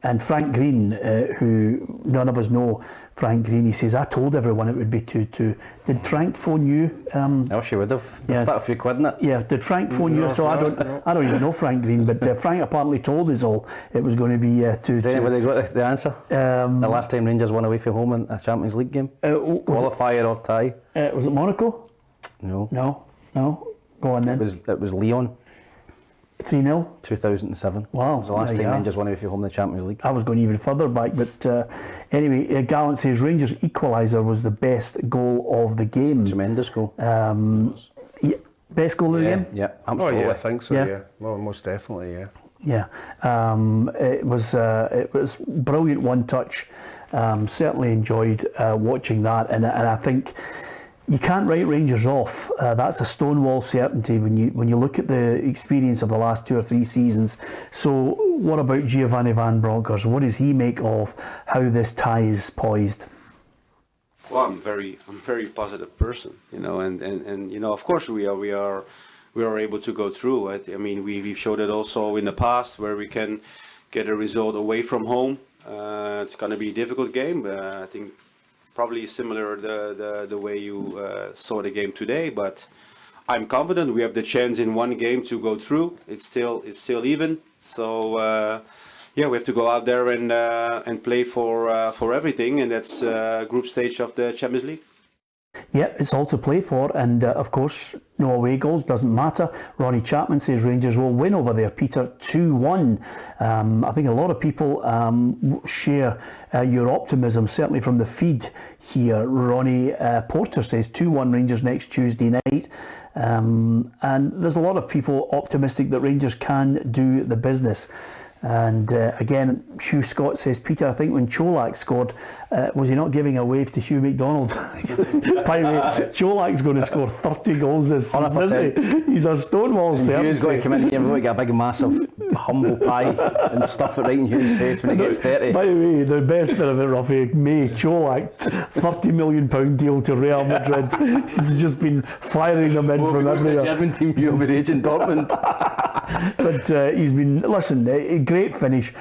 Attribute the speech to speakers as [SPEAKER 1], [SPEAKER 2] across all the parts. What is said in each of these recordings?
[SPEAKER 1] And Frank Green, who none of us know, Frank Green, he says, I told everyone it would be 2-2. Did Frank phone you?
[SPEAKER 2] No, she would have.
[SPEAKER 1] Yeah.
[SPEAKER 2] That's a few quid in it.
[SPEAKER 1] Yeah, did Frank phone you? So I don't even know Frank Green, but Frank apparently told us all it was going to be 2-2.
[SPEAKER 2] Has anybody got the answer? The last time Rangers won away from home in a Champions League game? Qualifier or tie?
[SPEAKER 1] Was it Monaco?
[SPEAKER 2] No.
[SPEAKER 1] Go on then.
[SPEAKER 2] It was Lyon.
[SPEAKER 1] 3-0?
[SPEAKER 2] 2007.
[SPEAKER 1] Wow.
[SPEAKER 2] It was the last time Rangers won away from home in the Champions League.
[SPEAKER 1] I was going even further back, but anyway, Gallant says Rangers' equaliser was the best goal of the game.
[SPEAKER 2] Tremendous goal.
[SPEAKER 1] Best goal of the game?
[SPEAKER 2] Yeah, absolutely.
[SPEAKER 3] Oh yeah, I think so, yeah. Well, most definitely, yeah.
[SPEAKER 1] Yeah, it was brilliant one touch. Certainly enjoyed watching that, and I think you can't write Rangers off. That's a stonewall certainty when you look at the experience of the last 2 or 3 seasons. So, what about Giovanni van Bronckhorst? What does he make of how this tie is poised?
[SPEAKER 4] Well, I'm very positive person, and of course we are able to go through it. I mean, we've showed it also in the past where we can get a result away from home. It's going to be a difficult game. I think probably similar the way you saw the game today, but I'm confident we have the chance in one game to go through. It's still even. So we have to go out there and play for everything, and that's group stage of the Champions League.
[SPEAKER 1] Yep, it's all to play for, and of course, no away goals, doesn't matter. Ronnie Chapman says Rangers will win over there, Peter, 2-1. I think a lot of people share your optimism, certainly from the feed here. Ronnie Porter says 2-1 Rangers next Tuesday night. And there's a lot of people optimistic that Rangers can do the business. And again, Hugh Scott says, Peter, I think when Cholak scored, was he not giving a wave to Hugh McDonald? By the way, Cholak's going to score 30 goals this season, isn't he? He's a stonewall certainty.
[SPEAKER 2] Hugh's got to come in here and really get a big massive humble pie and stuff it right in Hugh's face when he gets 30.
[SPEAKER 1] By the way, the best bit of it, Rafi, May Cholak, £30 million deal to Real Madrid. He's just been firing them in from everywhere.
[SPEAKER 2] German team overage in Dortmund.
[SPEAKER 1] But he's been, listen, a great finish.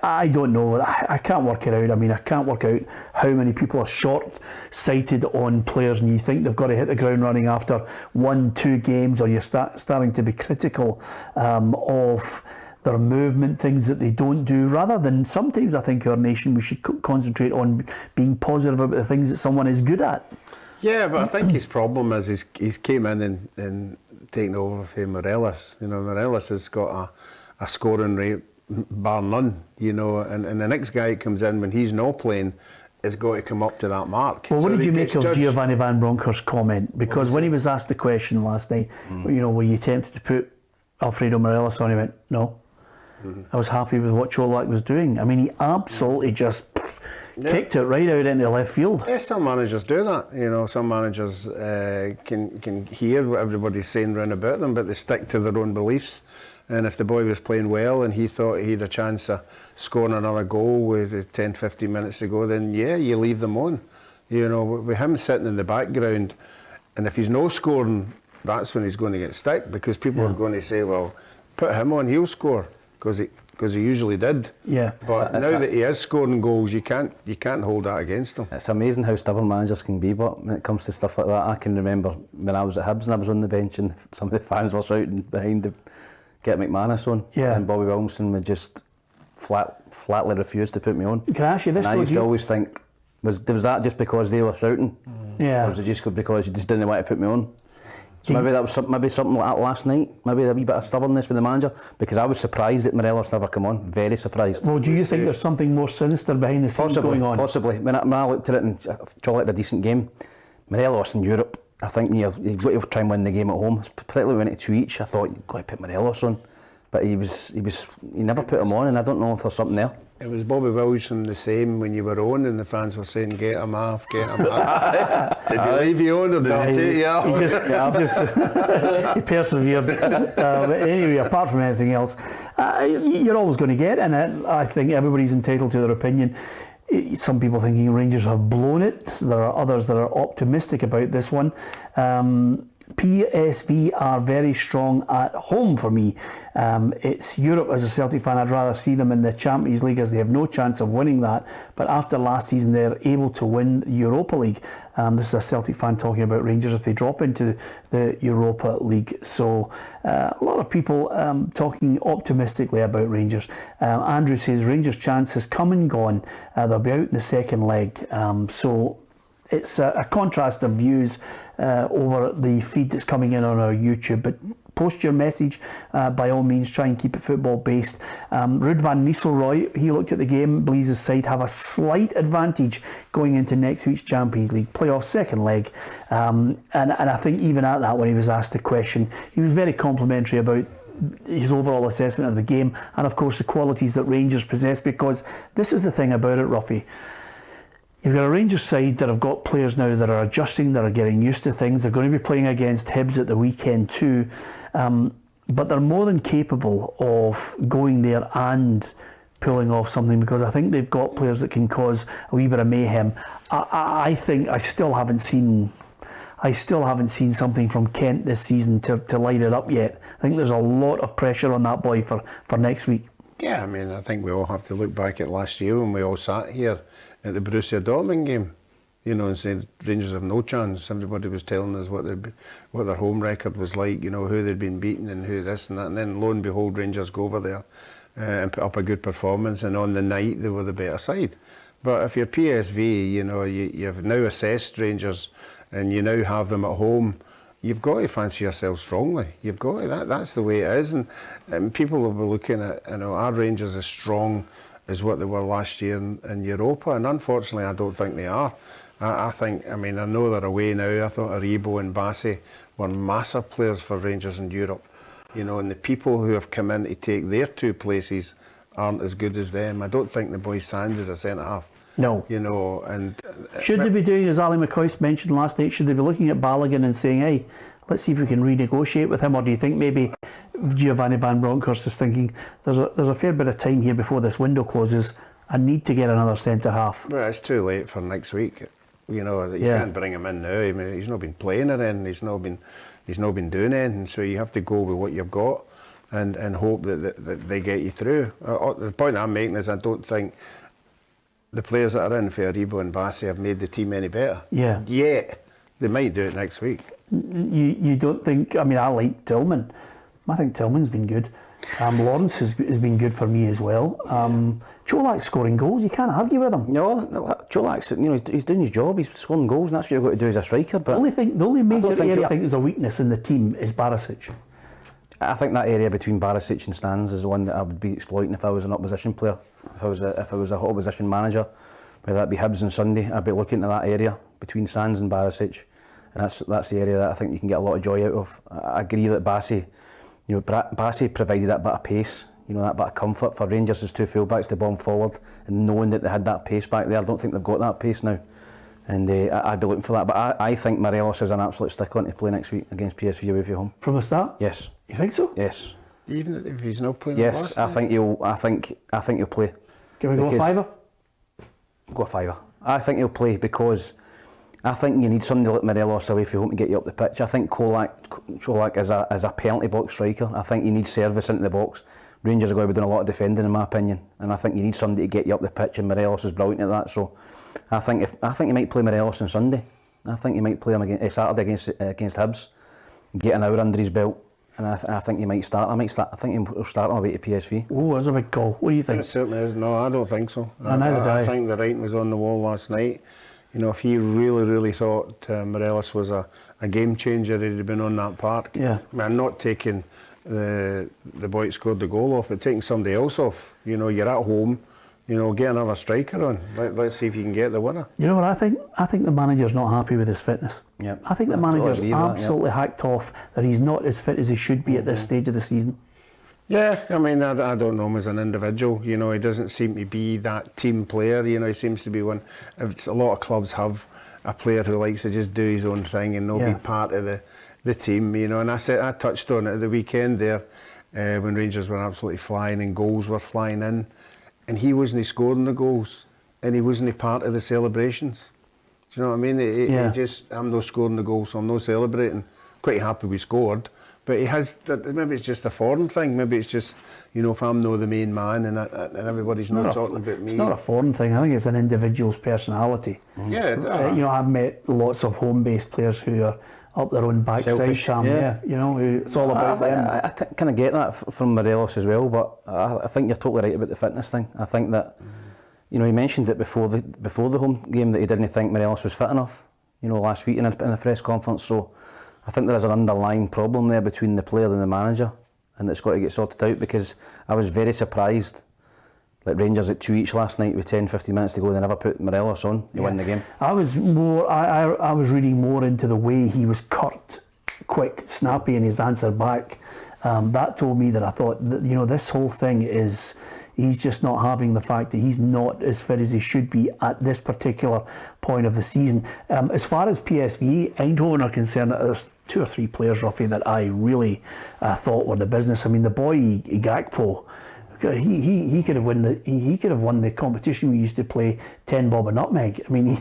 [SPEAKER 1] I don't know. I can't work it out. I mean, I can't work out how many people are short-sighted on players and you think they've got to hit the ground running after 1-2 games, or you're starting to be critical of their movement, things that they don't do, rather than sometimes I think our nation, we should concentrate on being positive about the things that someone is good at.
[SPEAKER 3] Yeah, but I think his problem is he's came in and taken over for Morelos. Morelos has got a scoring rate bar none, and the next guy that comes in when he's not playing has got to come up to that mark.
[SPEAKER 1] Well, what did you make of Giovanni van Bronckhorst's comment? Because when he was asked the question last night, were you tempted to put Alfredo Morelos on? He went, no. I was happy with what Cholak was doing. I mean, he absolutely just kicked it right out into left field.
[SPEAKER 3] Yeah, some managers do that. Some managers can hear what everybody's saying round about them, but they stick to their own beliefs. And if the boy was playing well and he thought he had a chance of scoring another goal with 10, 15 minutes to go, then yeah, you leave them on. With him sitting in the background, and if he's no scoring, that's when he's going to get stick, because people are going to say, well, put him on, he'll score, because he usually did.
[SPEAKER 1] Yeah.
[SPEAKER 3] But now that he is scoring goals, you can't hold that against him.
[SPEAKER 2] It's amazing how stubborn managers can be, but when it comes to stuff like that, I can remember when I was at Hibs and I was on the bench and some of the fans were shouting behind the get McManus on, and Bobby Wilson would just flatly refuse to put me on.
[SPEAKER 1] Can I ask you this?
[SPEAKER 2] And I used to always think, was that just because they were shouting?
[SPEAKER 1] Yeah.
[SPEAKER 2] Or was it just because you just didn't want to put me on? So maybe that was something like that last night. Maybe a wee bit of stubbornness with the manager, because I was surprised that Morelos never come on. Very surprised.
[SPEAKER 1] Well, do you think there's something more sinister behind the scenes going on?
[SPEAKER 2] Possibly. When I looked at it and Cholak had a decent game, Morelos in Europe, I think you've got to try and win the game at home, particularly when it's 2 each. I thought you've got to put Morelos on, but he never put him on, and I don't know if there's something there.
[SPEAKER 3] It was Bobby Wilson the same when you were on, and the fans were saying, "Get him off, get him off." Did he leave you on, or did he take you off?
[SPEAKER 1] He persevered. But anyway, apart from anything else, you're always going to get, and I think everybody's entitled to their opinion. Some people thinking Rangers have blown it. There are others that are optimistic about this one. PSV are very strong at home for me. It's Europe. As a Celtic fan, I'd rather see them in the Champions League, as they have no chance of winning that. But after last season, they're able to win Europa League. This is a Celtic fan talking about Rangers if they drop into the Europa League. So a lot of people talking optimistically about Rangers. Andrew says Rangers' chance has come and gone. They'll be out in the second leg. So it's a contrast of views over the feed that's coming in on our YouTube, but post your message by all means. Try and keep it football based. Ruud van Nistelrooy, he looked at the game, believes his side have a slight advantage going into next week's Champions League playoff second leg, and I think even at that, when he was asked the question, he was very complimentary about his overall assessment of the game and of course the qualities that Rangers possess, because this is the thing about it, Ruffy. You've got a Rangers side that have got players now that are adjusting, that are getting used to things. They're going to be playing against Hibs at the weekend too. But they're more than capable of going there and pulling off something, because I think they've got players that can cause a wee bit of mayhem. I think I still haven't seen something from Kent this season to light it up yet. I think there's a lot of pressure on that boy for next week.
[SPEAKER 3] Yeah, I mean, I think we all have to look back at last year when we all sat here at the Borussia Dortmund game, you know, and said Rangers have no chance. Everybody was telling us what their home record was like, you know, who they'd been beaten and who this and that. And then lo and behold, Rangers go over there and put up a good performance. And on the night, they were the better side. But if you're PSV, you know, you've now assessed Rangers and you now have them at home, you've got to fancy yourself strongly. You've got to. That's the way it is. And people will be looking at, you know, are Rangers as strong as what they were last year in Europa? And unfortunately, I don't think they are. I think, I mean, I know they're away now. I thought Aribo and Bassi were massive players for Rangers in Europe. You know, and the people who have come in to take their two places aren't as good as them. I don't think the boy Sands is a centre-half. No. You know, and...
[SPEAKER 1] Should they be doing, as Ali McCoy mentioned last night, should they be looking at Balogun and saying, hey, let's see if we can renegotiate with him? Or do you think maybe Giovanni van Bronckhorst is thinking, there's a fair bit of time here before this window closes, I need to get another centre-half?
[SPEAKER 3] Well, it's too late for next week. You know, you can't bring him in now. I mean, he's not been playing or anything. He's not been doing anything. So you have to go with what you've got and hope that they get you through. The point I'm making is I don't think the players that are in for Aribo and Bassi have made the team any better.
[SPEAKER 1] Yeah.
[SPEAKER 3] Yet. They might do it next week.
[SPEAKER 1] You don't think... I mean, I like Tillman. I think Tillman's been good. Lawrence has been good for me as well. Čolak's scoring goals. You can't argue with him.
[SPEAKER 2] No, Čolak's, you know, he's doing his job. He's scoring goals, and that's what you've got to do as a striker. But
[SPEAKER 1] the only major area I think is a weakness in the team is Barisic.
[SPEAKER 2] I think that area between Barisic and Stans is the one that I would be exploiting if I was an opposition player. If I was a opposition manager, whether that be Hibs on Sunday, I'd be looking at that area between Stans and Barisic, and that's the area that I think you can get a lot of joy out of. I agree that Bassi provided that bit of pace, you know, that bit of comfort for Rangers as two fullbacks to bomb forward, and knowing that they had that pace back there. I don't think they've got that pace now, and I'd be looking for that. But I think Morelos is an absolute stick-on to play next week against PSV away from home.
[SPEAKER 1] From the start?
[SPEAKER 2] Yes.
[SPEAKER 1] You think so?
[SPEAKER 2] Yes.
[SPEAKER 3] Even if he's not playing?
[SPEAKER 2] Yes, I think he'll play.
[SPEAKER 1] Can we go a fiver?
[SPEAKER 2] Go a fiver. I think he'll play because I think you need somebody like Morelos away from home to get you up the pitch. I think Čolak is a penalty box striker. I think you need service into the box. Rangers are going to be doing a lot of defending, in my opinion, and I think you need somebody to get you up the pitch, and Morelos is brilliant at that. So I think he might play Morelos on Sunday. I think he might play him Saturday against Hibs, get an hour under his belt. And I think he might start. I think he'll start on the way to PSV.
[SPEAKER 1] Oh, that's a big call. What do you think?
[SPEAKER 3] It certainly is. No, I don't think so.
[SPEAKER 1] I
[SPEAKER 3] think the writing was on the wall last night. You know, if he really thought Morelos was a game changer, he'd have been on that park.
[SPEAKER 1] Yeah.
[SPEAKER 3] I mean, I'm not taking the boy that scored the goal off, but taking somebody else off. You know, you're at home. You know, get another striker on. Let's see if you can get the winner.
[SPEAKER 1] You know what I think? I think the manager's not happy with his fitness.
[SPEAKER 2] Yep.
[SPEAKER 1] I think the manager's absolutely hacked off that he's not as fit as he should be at this stage of the season.
[SPEAKER 3] Yeah, I mean, I don't know him as an individual. You know, he doesn't seem to be that team player. You know, he seems to be one. A lot of clubs have a player who likes to just do his own thing and not be part of the team. You know, and I touched on it at the weekend there when Rangers were absolutely flying and goals were flying in. And he wasn't scoring the goals, and he wasn't part of the celebrations. Do you know what I mean? He just, I'm not scoring the goals, so I'm not celebrating. quite happy we scored. But he has, maybe it's just a foreign thing. Maybe it's just, you know, if I'm not the main man and everybody's not talking about me.
[SPEAKER 1] It's not a foreign thing. I think it's an individual's personality.
[SPEAKER 3] Yeah.
[SPEAKER 1] You know, I've met lots of home-based players who are up their own backside,
[SPEAKER 2] Selfish,
[SPEAKER 1] Sam. Yeah. You know, it's all about them.
[SPEAKER 2] I kind of get that from Morelos as well, but I think you're totally right about the fitness thing. I think that, you know, he mentioned it before the home game that he didn't think Morelos was fit enough, you know, last week in a press conference. So I think there is an underlying problem there between the player and the manager, and it's got to get sorted out, because I was very surprised that Rangers at 2 each last night with 10-15 minutes to go, they never put Morelos on to win the game.
[SPEAKER 1] I was reading more into the way he was curt, quick, snappy in his answer back. That told me that I thought that, you know, this whole thing is, he's just not having the fact that he's not as fit as he should be at this particular point of the season. As far as PSV Eindhoven are concerned, there's 2 or 3 players, Ruffy, that I really thought were the business. I mean, the boy Igakpo, he could have won the competition we used to play 10 bob a nutmeg. I mean,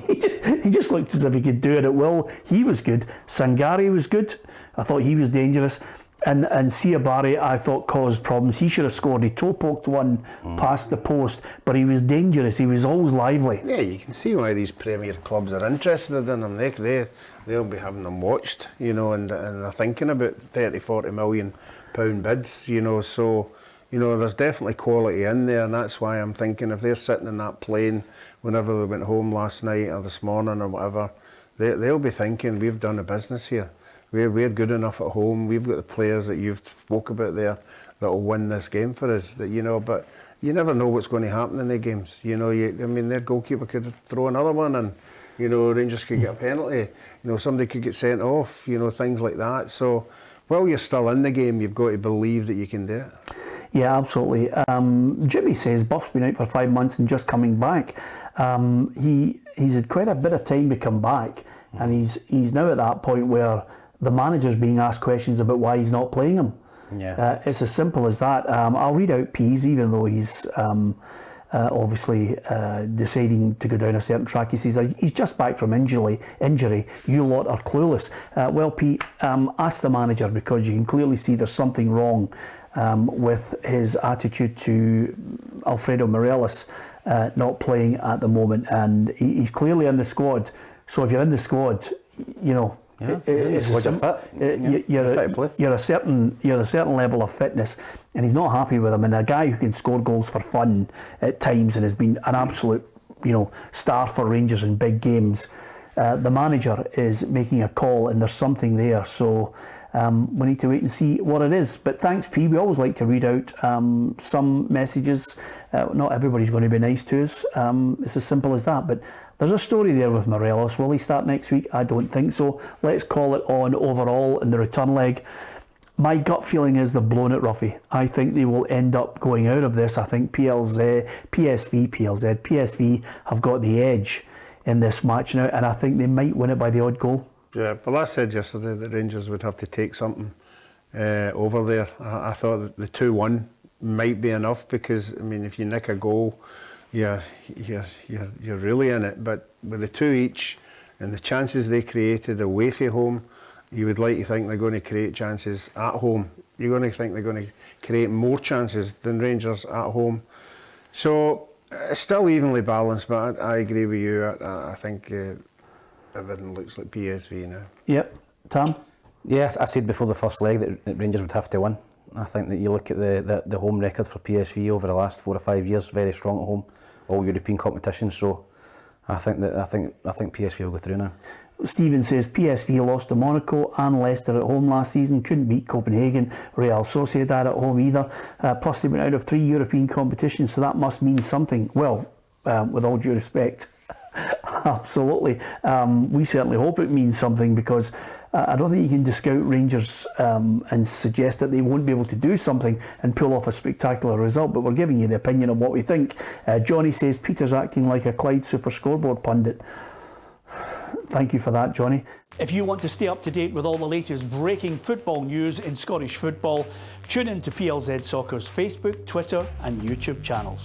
[SPEAKER 1] he just looked as if he could do it at will. He was good. Sangari was good. I thought he was dangerous. And Siabari, I thought, caused problems. He should have scored. He toe-poked one past the post, but he was dangerous. He was always lively.
[SPEAKER 3] Yeah, you can see why these Premier clubs are interested in him. They'll be having them watched, you know, and they're thinking about 30-40 million pound bids, you know. So, you know, there's definitely quality in there, and that's why I'm thinking if they're sitting in that plane whenever they went home last night or this morning or whatever, they'll be thinking, we've done a business here. We're good enough at home. We've got the players that you've spoke about there that will win this game for us. That, you know, but you never know what's going to happen in the games. You know, I mean, their goalkeeper could throw another one, and you know, Rangers could get a penalty. You know, somebody could get sent off. You know, things like that. So, while you're still in the game, you've got to believe that you can do it.
[SPEAKER 1] Yeah, absolutely. Jimmy says Buff's been out for 5 months and just coming back. He's had quite a bit of time to come back, and he's now at that point where the manager's being asked questions about why he's not playing him.
[SPEAKER 2] Yeah.
[SPEAKER 1] It's as simple as that. I'll read out Pease, even though he's obviously deciding to go down a certain track. He says he's just back from injury. You lot are clueless. Well, Pete, ask the manager, because you can clearly see there's something wrong with his attitude to Alfredo Morelos not playing at the moment, and he's clearly in the squad. So if you're in the squad, you know, you're a certain level of fitness, and he's not happy with him. And a guy who can score goals for fun at times and has been an absolute, you know, star for Rangers in big games. The manager is making a call, and there's something there. So we need to wait and see what it is. But thanks, P. We always like to read out some messages. Not everybody's going to be nice to us. It's as simple as that. But there's a story there with Morelos. Will he start next week? I don't think so. Let's call it on overall in the return leg. My gut feeling is they've blown it, Ruffy. I think they will end up going out of this. I think PSV have got the edge in this match now, and I think they might win it by the odd goal.
[SPEAKER 3] Yeah, well, I said yesterday that Rangers would have to take something over there. I thought that the 2-1 might be enough, because, I mean, if you nick a goal, you're really in it. But with the 2 each and the chances they created away from home, you would like to think they're going to create chances at home. You're going to think they're going to create more chances than Rangers at home. So it's still evenly balanced, but I agree with you. I think everything looks like PSV now.
[SPEAKER 1] Yep. Tom?
[SPEAKER 2] Yes, I said before the first leg that Rangers would have to win. I think that you look at the home record for PSV over the last 4 or 5 years, very strong at home, all European competitions. So I think PSV will go through now.
[SPEAKER 1] Stephen says PSV lost to Monaco and Leicester at home last season, couldn't beat Copenhagen, Real Sociedad at home either. Plus they went out of 3 European competitions, so that must mean something. Well, with all due respect, absolutely. We certainly hope it means something, because I don't think you can discount Rangers and suggest that they won't be able to do something and pull off a spectacular result, but we're giving you the opinion of what we think. Johnny says Peter's acting like a Clyde Super Scoreboard pundit. Thank you for that, Johnny. If you want to stay up to date with all the latest breaking football news in Scottish football, tune in to PLZ Soccer's Facebook, Twitter and YouTube channels.